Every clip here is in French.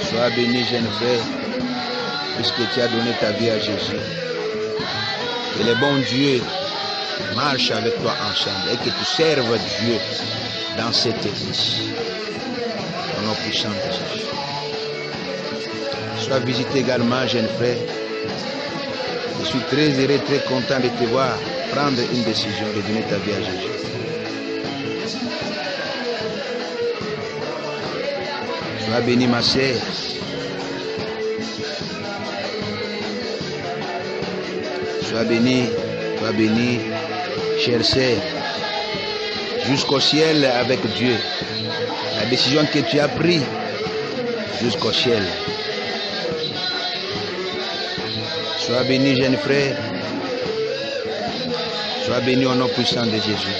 Sois béni, jeune frère, puisque tu as donné ta vie à Jésus. Que le bon Dieu marche avec toi ensemble et que tu serves Dieu dans cette église. Au nom puissant de Jésus. Sois visité également, jeune frère. Je suis très heureux, très content de te voir prendre une décision de donner ta vie à Jésus. Sois béni, ma sœur. Sois béni, chère sœur. Jusqu'au ciel avec Dieu. La décision que tu as prise jusqu'au ciel. Sois béni, jeune frère. Sois béni au nom puissant de Jésus.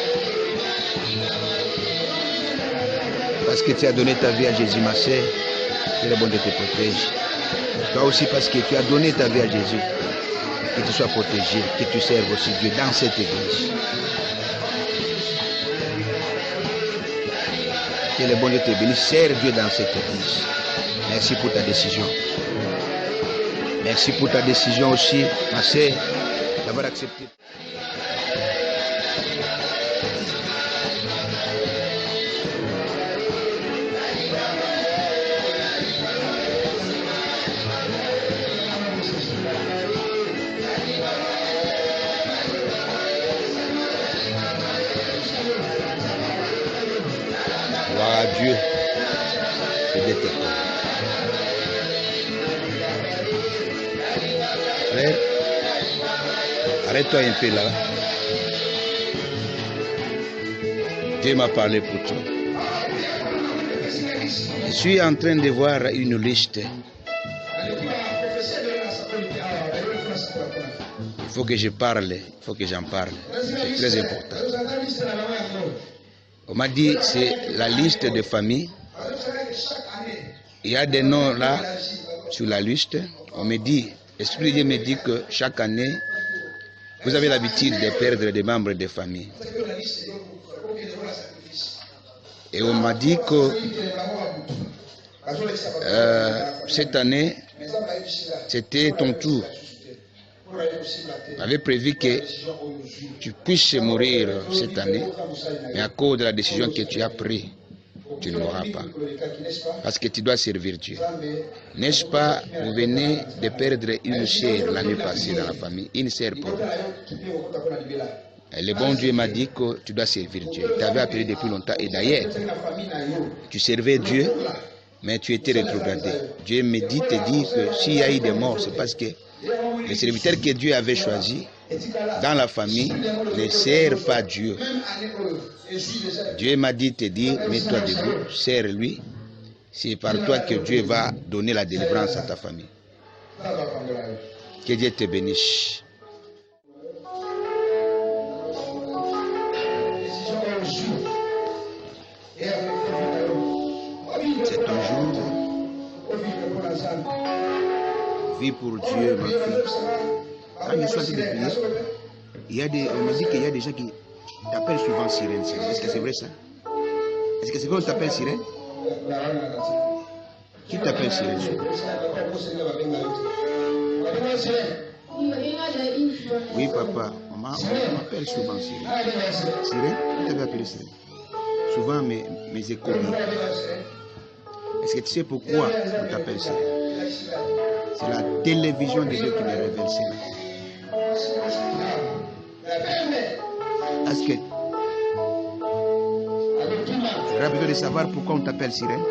Parce que tu as donné ta vie à Jésus, ma sœur, que le bon Dieu te protège. Toi aussi, parce que tu as donné ta vie à Jésus, que tu sois protégé, que tu serves aussi Dieu dans cette église. Que le bon Dieu te bénisse, serve Dieu dans cette église. Merci pour ta décision. Merci pour ta décision aussi, ma sœur, d'avoir accepté. Gloire à Dieu. C'est de tes frère, arrête-toi un peu là. Dieu m'a parlé pour toi. Je suis en train de voir une liste. Il faut que je parle, il faut que j'en parle. C'est très important. On m'a dit c'est la liste de familles. Il y a des noms là sur la liste. On me dit, l'Esprit de Dieu me dit que chaque année, vous avez l'habitude de perdre des membres de famille. Et on m'a dit que cette année, c'était ton tour. On avait prévu que tu puisses mourir cette année, mais à cause de la décision que tu as prise, tu ne mourras pas. Parce que tu dois servir Dieu. N'est-ce pas, vous venez de perdre une sœur l'année passée dans la famille, une sœur pauvre. Et le bon Dieu m'a dit que tu dois servir Dieu. Tu t'avais appelé depuis longtemps et d'ailleurs, tu servais Dieu, mais tu étais rétrogradé. Dieu me dit te dire que s'il y a eu des morts, c'est parce que les serviteurs que Dieu avait choisis dans la famille ne servent pas Dieu. Dieu m'a dit te dire, mets-toi debout, sers-lui. C'est par toi que Dieu va donner la délivrance à ta famille. Que Dieu te bénisse. C'est ton jour. Vis pour Dieu, ma fille. Quand je suis en train de prier, on m'a dit qu'il y a des gens qui t'appellent souvent sirène. Est-ce que c'est vrai ça? Est-ce que c'est vrai qu'on t'appelle sirène? Qui t'appelle sirène souvent? Oui, papa. On m'appelle souvent sirène. Sirène? Qui t'avait appelé sirène? Souvent mes échos. Est-ce que tu sais pourquoi on t'appelle sirène? C'est la télévision de Dieu qui me révèle cela. Est-ce que tu as besoin de savoir pourquoi on t'appelle sirène?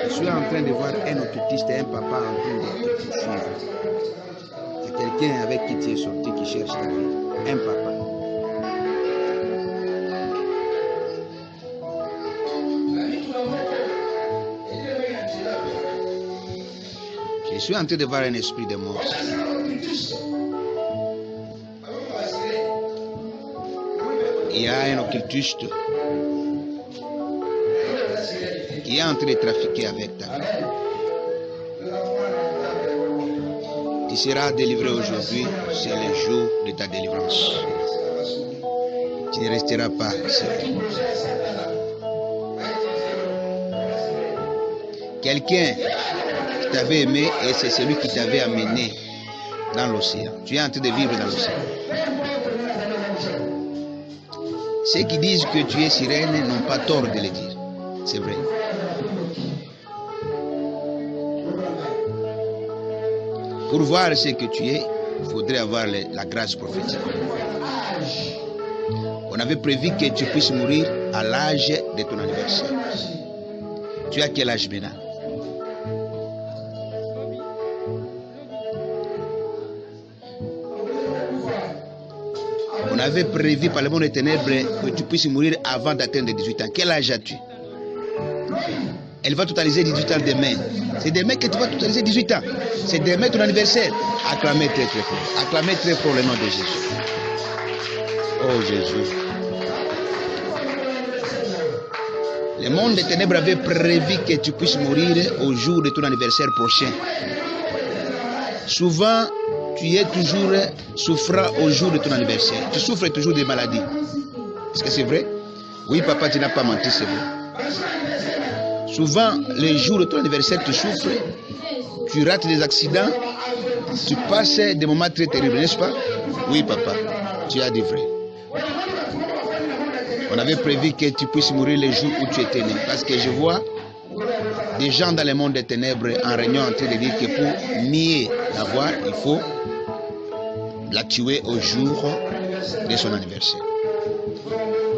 Je suis en train de voir un occultiste et un papa en train de te suivre. C'est quelqu'un avec qui tu es sorti qui cherche ta vie. Un papa. Je suis en train de voir un esprit de mort. Il y a un occultiste qui est en train de trafiquer avec ta vie. Tu seras délivré aujourd'hui, c'est le jour de ta délivrance. Tu ne resteras pas seul. Quelqu'un qui t'avait aimé et c'est celui qui t'avait amené dans l'océan. Tu es en train de vivre dans l'océan. Ceux qui disent que tu es sirène n'ont pas tort de le dire. C'est vrai. Pour voir ce que tu es, il faudrait avoir la grâce prophétique. On avait prévu que tu puisses mourir à l'âge de ton anniversaire. Tu as quel âge maintenant? On avait prévu par le monde des ténèbres que tu puisses mourir avant d'atteindre 18 ans. Quel âge as-tu? Elle va totaliser 18 ans demain. C'est demain que tu vas totaliser 18 ans. C'est demain ton anniversaire. Acclamez très très fort. Acclamez très fort le nom de Jésus. Oh Jésus. Le monde des ténèbres avait prévu que tu puisses mourir au jour de ton anniversaire prochain. Souvent, tu es toujours souffrant au jour de ton anniversaire. Tu souffres toujours des maladies. Est-ce que c'est vrai? Oui, papa, tu n'as pas menti, c'est vrai. Souvent, les jours de ton anniversaire, tu souffres, tu rates des accidents, tu passes des moments très terribles, n'est-ce pas? Oui, papa, tu as dit vrai. On avait prévu que tu puisses mourir les jours où tu étais né. Parce que je vois des gens dans le monde des ténèbres en réunion en train de dire que pour nier l'avoir, il faut la tuer au jour de son anniversaire.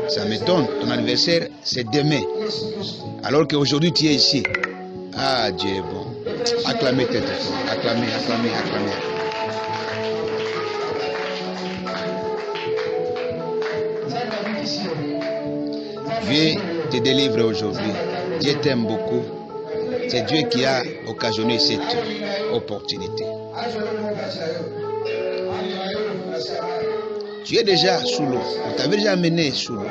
Ça m'étonne, ton anniversaire c'est demain. Alors qu'aujourd'hui tu es ici. Ah, Dieu est bon. Acclamez très fort. Acclamez, acclamez, acclamez. Dieu te délivre aujourd'hui. Dieu t'aime beaucoup. C'est Dieu qui a occasionné cette opportunité. Tu es déjà sous l'eau. On t'avait déjà amené sous l'eau.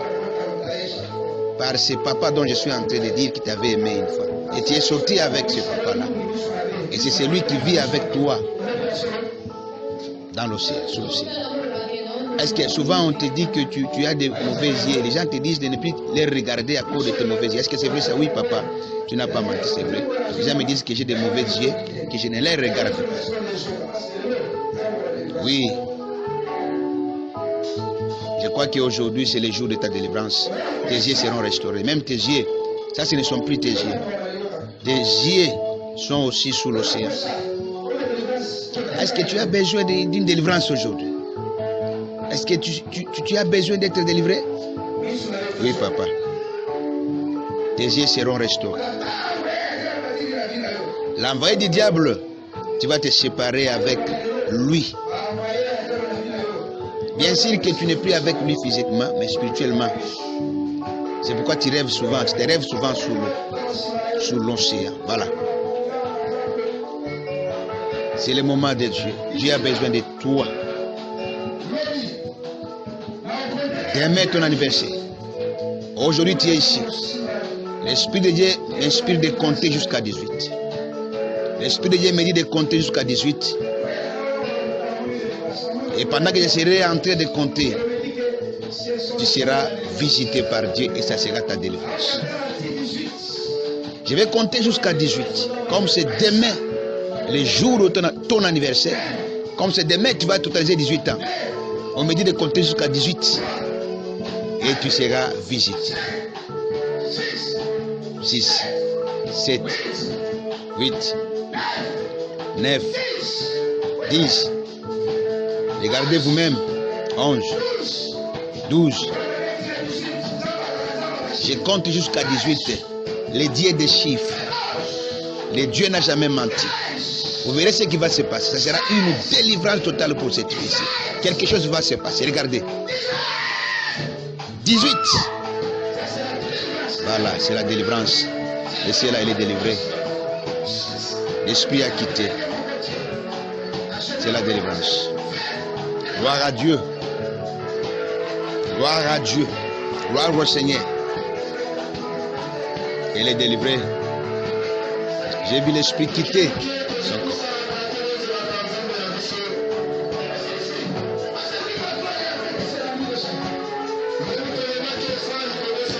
Par ce papa dont je suis en train de dire qu'il t'avait aimé une fois. Et tu es sorti avec ce papa-là. Et c'est celui qui vit avec toi dans l'océan, sous l'océan. Est-ce que souvent on te dit que tu as des mauvais yeux? Les gens te disent de ne plus les regarder à cause de tes mauvais yeux. Est-ce que c'est vrai ça? Oui, papa, tu n'as pas menti, c'est vrai. Les gens me disent que j'ai des mauvais yeux, que je ne les regarde pas. Oui. Je crois qu'aujourd'hui, c'est le jour de ta délivrance. Tes yeux seront restaurés. Même tes yeux, ça, ce ne sont plus tes yeux. Tes yeux sont aussi sous l'océan. Est-ce que tu as besoin d'une délivrance aujourd'hui? Est-ce que tu as besoin d'être délivré? Oui, papa. Tes yeux seront restaurés. L'envoyé du diable, tu vas te séparer avec lui. Bien sûr que tu n'es plus avec lui physiquement, mais spirituellement. C'est pourquoi tu rêves souvent. Tu te rêves souvent sous l'océan. Voilà. C'est le moment de Dieu. Dieu a besoin de toi. Demain ton anniversaire. Aujourd'hui tu es ici. L'Esprit de Dieu m'inspire de compter jusqu'à 18. L'Esprit de Dieu me dit de compter jusqu'à 18. Et pendant que je serai en train de compter, tu seras visité par Dieu et ça sera ta délivrance. Je vais compter jusqu'à 18. Comme c'est demain, le jour de ton anniversaire, comme c'est demain, tu vas totaliser 18 ans. On me dit de compter jusqu'à 18 et tu seras visité. 6, 7, 8, 9, 10. Regardez vous-même. 11, 12. Je compte jusqu'à 18. Les dieux des chiffres. Le Dieu n'a jamais menti. Vous verrez ce qui va se passer. Ça sera une délivrance totale pour cette fille-ci. Quelque chose va se passer. Regardez. 18. Voilà, c'est la délivrance. Le ciel là, il est délivré. L'esprit a quitté. C'est la délivrance. Gloire à Dieu. Gloire à Dieu. Gloire au Seigneur. Elle est délivrée. J'ai vu l'esprit quitter son corps.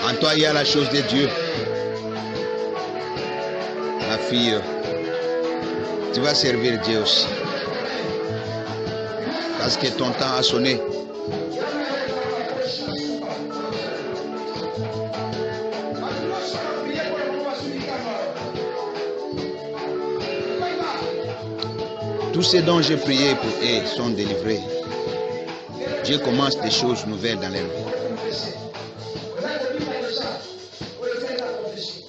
En toi, il y a la chose de Dieu. Ma fille, tu vas servir Dieu aussi. Parce que ton temps a sonné. Tous ceux dont j'ai prié pour eux sont délivrés. Dieu commence des choses nouvelles dans leur vie.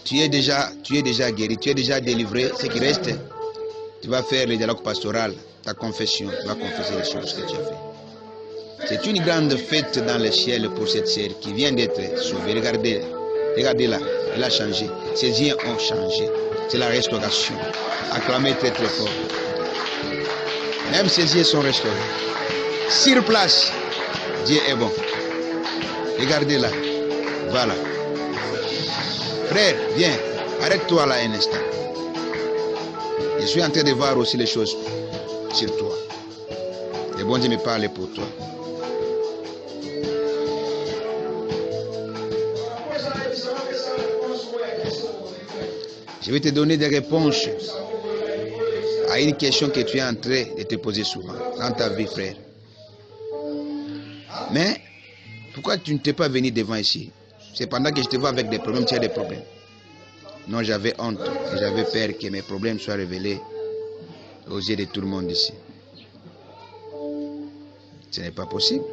Tu es déjà guéri, tu es déjà délivré. Ce qui reste, tu vas faire le dialogue pastoral, ta confession, tu vas confesser les choses que tu as faites. C'est une grande fête dans le ciel pour cette sœur qui vient d'être sauvée. Regardez-la, elle a changé. Ses yeux ont changé. C'est la restauration. Acclamez très très fort. Même ses yeux sont restaurés. Sur place, Dieu est bon. Regardez-la. Voilà. Frère, viens. Arrête-toi là un instant. Je suis en train de voir aussi les choses sur toi. Le bon Dieu me parle pour toi. Je vais te donner des réponses à une question que tu es en train de te poser souvent dans ta vie, frère. Mais pourquoi tu ne t'es pas venu devant ici? C'est pendant que je te vois avec des problèmes, tu as des problèmes. Non, j'avais honte et j'avais peur que mes problèmes soient révélés aux yeux de tout le monde ici. Ce n'est pas possible.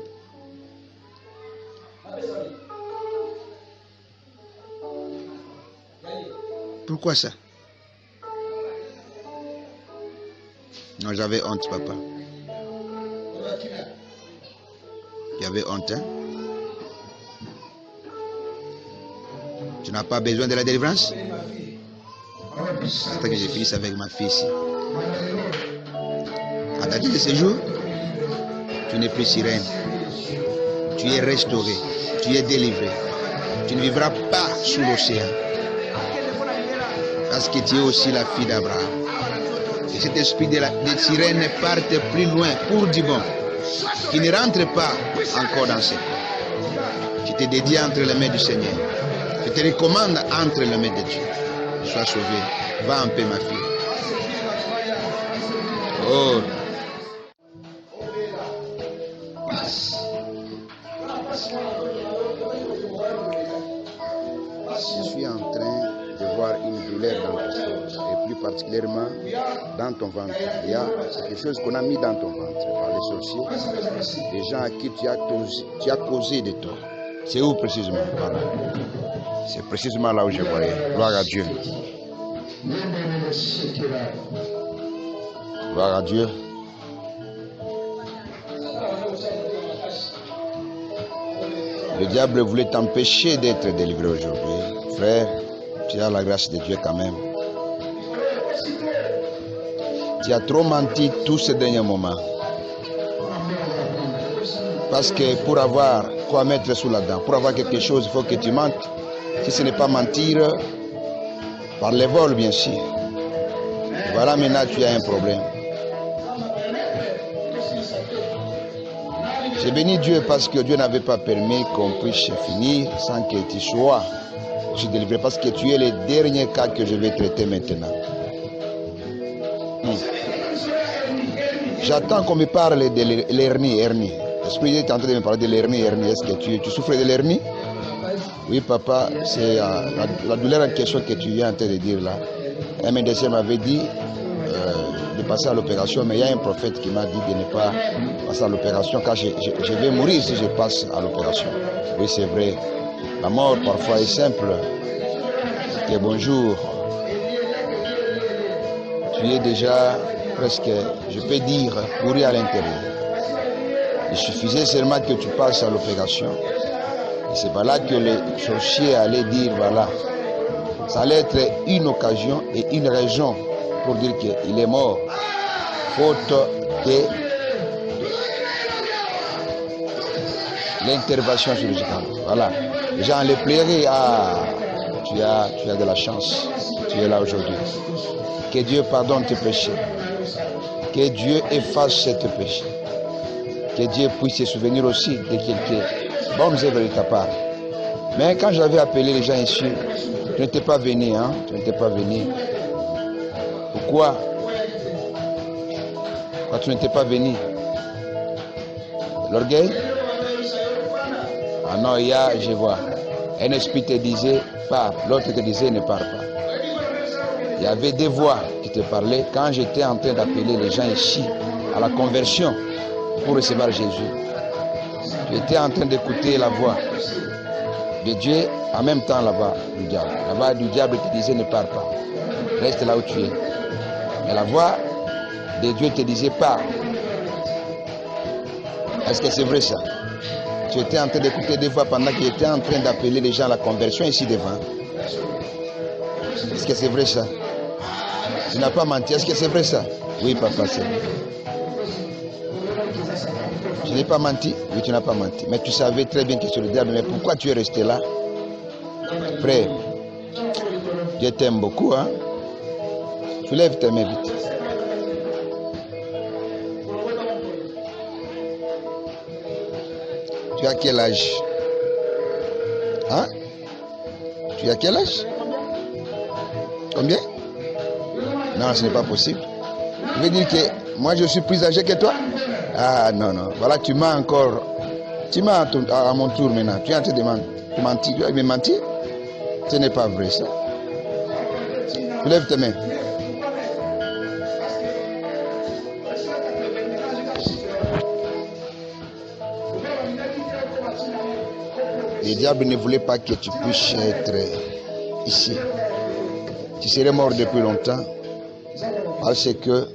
Pourquoi ça? Non, j'avais honte, papa. J'avais honte, hein? Tu n'as pas besoin de la délivrance? Attends que je finisse avec ma fille ici. À dater de ce jour, tu n'es plus sirène. Tu es restauré. Tu es délivré. Tu ne vivras pas sous l'océan. Parce que tu es aussi la fille d'Abraham. Et cet esprit de sirène parte plus loin pour du bon. Qui ne rentre pas encore dans ce corps. Je te dédie entre les mains du Seigneur. Je te recommande entre les mains de Dieu. Sois sauvé. Va en paix, ma fille. Oh. Je suis en train de voir une douleur dans ton corps, et plus particulièrement dans ton ventre. Il y a quelque chose qu'on a mis dans ton ventre par les sorciers, des gens à qui tu as causé des torts. C'est où précisément? Voilà. C'est précisément là où je voyais. Gloire à Dieu. Gloire à Dieu. Le diable voulait t'empêcher d'être délivré aujourd'hui. Frère, tu as la grâce de Dieu quand même. Tu as trop menti tous ces derniers moments. Parce que pour avoir quoi mettre sous la dent, pour avoir quelque chose, il faut que tu mentes. Si ce n'est pas mentir, par les vols bien sûr. Et voilà, maintenant tu as un problème. J'ai béni Dieu parce que Dieu n'avait pas permis qu'on puisse finir sans que tu sois délivré, parce que tu es le dernier cas que je vais traiter maintenant. J'attends qu'on me parle de l'hernie. L'esprit est en train de me parler de l'hernie. Est-ce que tu souffres de l'hernie? Oui, papa, c'est la douleur en question que tu viens en train de dire là. Un médecin m'avait dit de passer à l'opération, mais il y a un prophète qui m'a dit de ne pas passer à l'opération car je vais mourir si je passe à l'opération. Oui, c'est vrai. La mort parfois est simple. Et bonjour. Tu es déjà presque, je peux dire, pourri à l'intérieur. Il suffisait seulement que tu passes à l'opération. Et c'est pas là que les sorciers allaient dire, voilà. Ça allait être une occasion et une raison pour dire qu'il est mort. Faute de l'intervention chirurgicale. Voilà. Les gens les plaieraient, tu as de la chance. Tu es là aujourd'hui. Que Dieu pardonne tes péchés. Que Dieu efface ces péchés. Que Dieu puisse se souvenir aussi de quelques bonnes œuvres de ta part. Mais quand j'avais appelé les gens ici, tu n'étais pas venu, hein? Tu n'étais pas venu. Pourquoi tu n'étais pas venu? L'orgueil? Ah non, je vois. Un esprit te disait, pars. L'autre te disait, ne pars pas. Il y avait des voix qui te parlaient quand j'étais en train d'appeler les gens ici à la conversion pour recevoir Jésus. Tu étais en train d'écouter la voix de Dieu en même temps là-bas du diable. La voix du diable te disait, ne pars pas. Reste là où tu es. Mais la voix de Dieu te disait, pars. Est-ce que c'est vrai ça? Tu étais en train d'écouter des voix pendant que j'étais en train d'appeler les gens à la conversion ici devant. Est-ce que c'est vrai ça? Tu n'as pas menti. Est-ce que c'est vrai ça? Oui, papa, c'est vrai. Je n'ai pas menti? Oui, tu n'as pas menti. Mais tu savais très bien que c'est le diable. Mais pourquoi tu es resté là? Frère, je t'aime beaucoup, hein? Tu lèves tes mains vite. Tu as quel âge? Hein? Tu as quel âge? Combien? Non, ce n'est pas possible. Tu veux dire que moi je suis plus âgé que toi? Ah non, non. Voilà, tu m'as encore. Tu m'as à mon tour maintenant. Tu es en train de mentir. Tu vas me mentir? Ce n'est pas vrai ça. Tu lèves tes mains. Le diable ne voulait pas que tu puisses être ici. Tu serais mort depuis longtemps parce que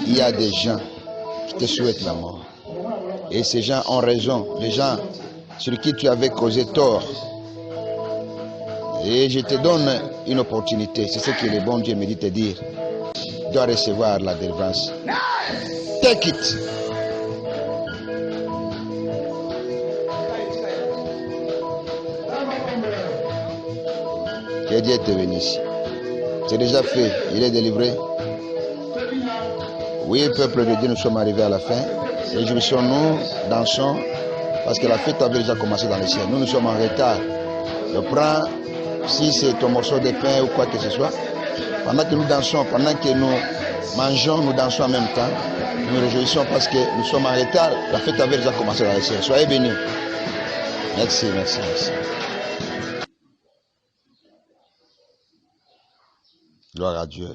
il y a des gens qui te souhaitent la mort. Et ces gens ont raison. Les gens sur qui tu avais causé tort. Et je te donne une opportunité. C'est ce que le bon Dieu me dit de te dire. Tu dois recevoir la délivrance. Take it. Que Dieu te bénisse. C'est déjà fait. Il est délivré. Oui, peuple de Dieu, nous sommes arrivés à la fin. Réjouissons-nous, dansons, parce que la fête avait déjà commencé dans le ciel. Nous sommes en retard. Je prends, si c'est ton morceau de pain ou quoi que ce soit, pendant que nous dansons, pendant que nous mangeons, nous dansons en même temps. Nous nous réjouissons parce que nous sommes en retard. La fête avait déjà commencé dans le ciel. Soyez bénis. Merci, merci, merci. Gloire à Dieu.